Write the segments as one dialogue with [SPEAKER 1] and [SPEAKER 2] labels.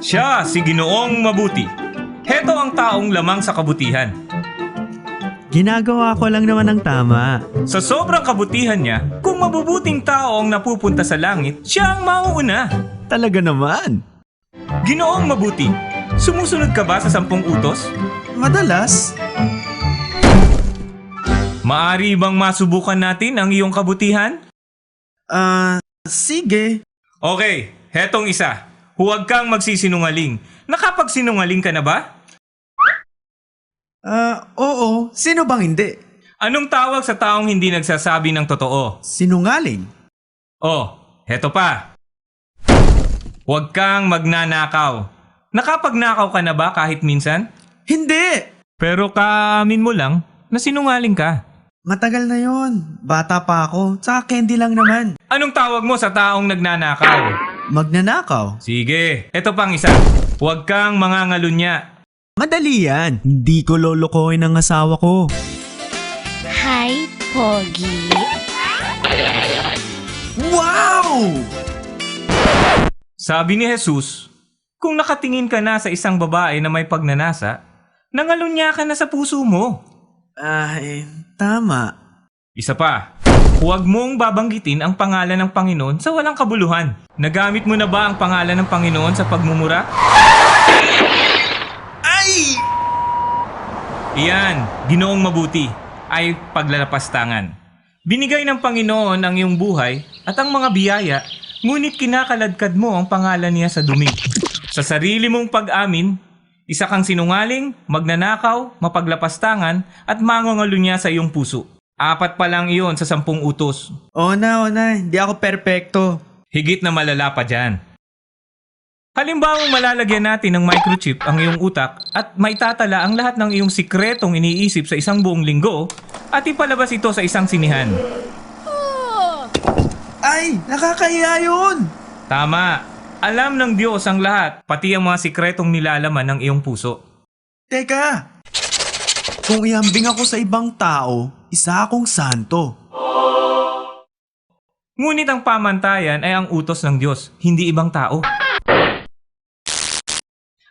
[SPEAKER 1] Siya si Ginoong Mabuti. Heto ang taong lamang sa kabutihan.
[SPEAKER 2] Ginagawa ko lang naman ang tama.
[SPEAKER 1] Sa sobrang kabutihan niya, kung mabubuting tao ang napupunta sa langit, siya ang mauuna.
[SPEAKER 2] Talaga naman.
[SPEAKER 1] Ginoong Mabuti, sumusunod ka ba sa 10 utos?
[SPEAKER 2] Madalas.
[SPEAKER 1] Maari bang masubukan natin ang iyong kabutihan?
[SPEAKER 2] Sige.
[SPEAKER 1] Okay, hetong isa. Huwag kang magsisinungaling. Nakapagsinungaling ka na ba?
[SPEAKER 2] Oo. Sino bang hindi?
[SPEAKER 1] Anong tawag sa taong hindi nagsasabi ng totoo?
[SPEAKER 2] Sinungaling.
[SPEAKER 1] Oh, heto pa. Huwag kang magnanakaw. Nakapagnakaw ka na ba kahit minsan?
[SPEAKER 2] Hindi!
[SPEAKER 1] Pero kaamin mo lang na sinungaling ka.
[SPEAKER 2] Matagal na yon. Bata pa ako. Tsaka candy lang naman.
[SPEAKER 1] Anong tawag mo sa taong nagnanakaw?
[SPEAKER 2] Magnanakaw.
[SPEAKER 1] Sige, eto pang isa. Huwag kang mangangalunya.
[SPEAKER 2] Madali yan. Hindi ko lolokohin ang asawa ko.
[SPEAKER 3] Hi, Pogi.
[SPEAKER 2] Wow!
[SPEAKER 1] Sabi ni Jesus, kung nakatingin ka na sa isang babae na may pagnanasa, nangalunya ka na sa puso mo.
[SPEAKER 2] Ay, tama.
[SPEAKER 1] Isa pa, huwag mong babanggitin ang pangalan ng Panginoon sa walang kabuluhan. Nagamit mo na ba ang pangalan ng Panginoon sa pagmumura?
[SPEAKER 2] Ay!
[SPEAKER 1] Iyan, Ginoong Mabuti, ay paglalapastangan. Binigay ng Panginoon ang iyong buhay at ang mga biyaya, ngunit kinakaladkad mo ang pangalan niya sa dumi. Sa sarili mong pag-amin, isa kang sinungaling, magnanakaw, mapaglapastangan at mangangalunya sa iyong puso. 4 pa lang iyon sa 10 utos.
[SPEAKER 2] O na. Hindi ako perpekto.
[SPEAKER 1] Higit na malala pa dyan. Halimbawang malalagyan natin ng microchip ang iyong utak at maitatala ang lahat ng iyong sikretong iniisip sa isang buong linggo at ipalabas ito sa isang sinihan.
[SPEAKER 2] Ay, nakakahiya yun!
[SPEAKER 1] Tama. Alam ng Diyos ang lahat, pati ang mga sikretong nilalaman ng iyong puso.
[SPEAKER 2] Teka! Kung ihambing ako sa ibang tao, isa akong santo.
[SPEAKER 1] Ngunit ang pamantayan ay ang utos ng Diyos, hindi ibang tao.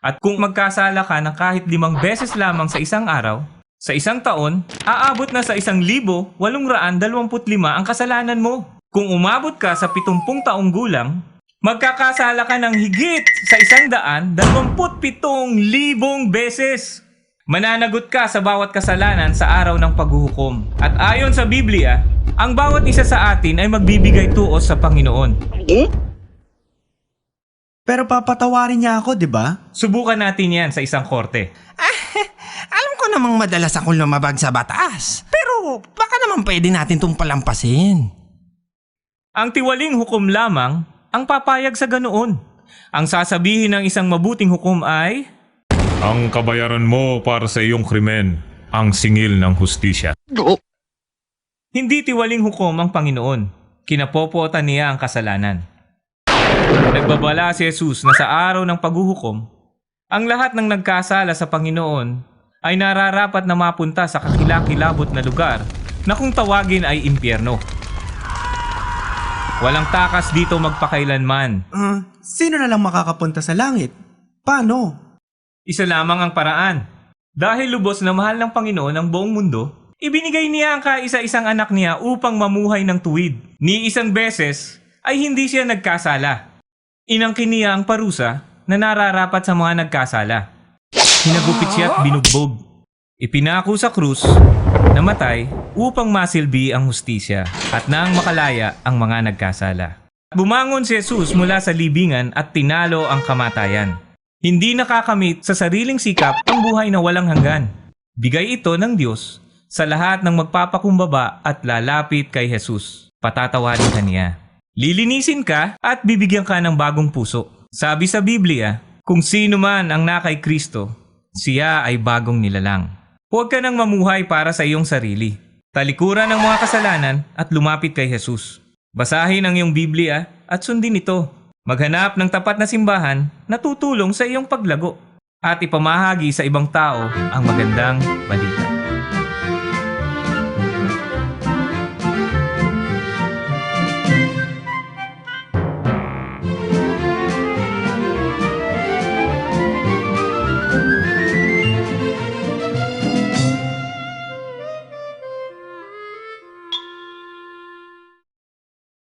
[SPEAKER 1] At kung magkasala ka ng kahit 5 beses lamang sa isang araw, sa isang taon, aabot na sa 1,825 ang kasalanan mo. Kung umabot ka sa 70 taong gulang, magkakasala ka ng higit sa 127,000 beses. Mananagot ka sa bawat kasalanan sa araw ng paghuhukom. At ayon sa Biblia, ang bawat isa sa atin ay magbibigay tuos sa Panginoon.
[SPEAKER 2] Pero papatawarin niya ako, di ba?
[SPEAKER 1] Subukan natin yan sa isang korte.
[SPEAKER 4] Alam ko namang madalas akong lumabag sa batas. Pero baka naman pwede natin itong palampasin.
[SPEAKER 1] Ang tiwaling hukom lamang ang papayag sa ganoon. Ang sasabihin ng isang mabuting hukom ay,
[SPEAKER 5] Ang kabayaran mo para sa iyong krimen, ang singil ng hustisya.
[SPEAKER 1] hindi tiwaling hukom ang Panginoon. Kinapopotan niya ang kasalanan. Nagbabala si Jesus na sa araw ng paghuhukom, ang lahat ng nagkasala sa Panginoon ay nararapat na mapunta sa kakilakilabot na lugar na kung tawagin ay impyerno. Walang takas dito magpakailanman.
[SPEAKER 2] Sino na lang makakapunta sa langit? Paano?
[SPEAKER 1] Isa lamang ang paraan. Dahil lubos na mahal ng Panginoon ang buong mundo, ibinigay niya ang kaisa-isang anak niya upang mamuhay ng tuwid. Ni isang beses ay hindi siya nagkasala. Inangkin niya ang parusa na nararapat sa mga nagkasala. Hinagupit siya at binugbog. Ipinako sa krus, namatay upang masilbi ang hustisya at nang makalaya ang mga nagkasala. Bumangon si Jesus mula sa libingan at tinalo ang kamatayan. Hindi nakakamit sa sariling sikap ang buhay na walang hanggan. Bigay ito ng Diyos sa lahat ng magpapakumbaba at lalapit kay Jesus. Patatawarin ka niya. Lilinisin ka at bibigyan ka ng bagong puso. Sabi sa Biblia, kung sino man ang nakay Kristo, siya ay bagong nilalang. Huwag ka nang mamuhay para sa iyong sarili. Talikuran ang mga kasalanan at lumapit kay Jesus. Basahin ang iyong Biblia at sundin ito. Maghanap ng tapat na simbahan na tutulong sa iyong paglago at ipamahagi sa ibang tao ang magandang balita.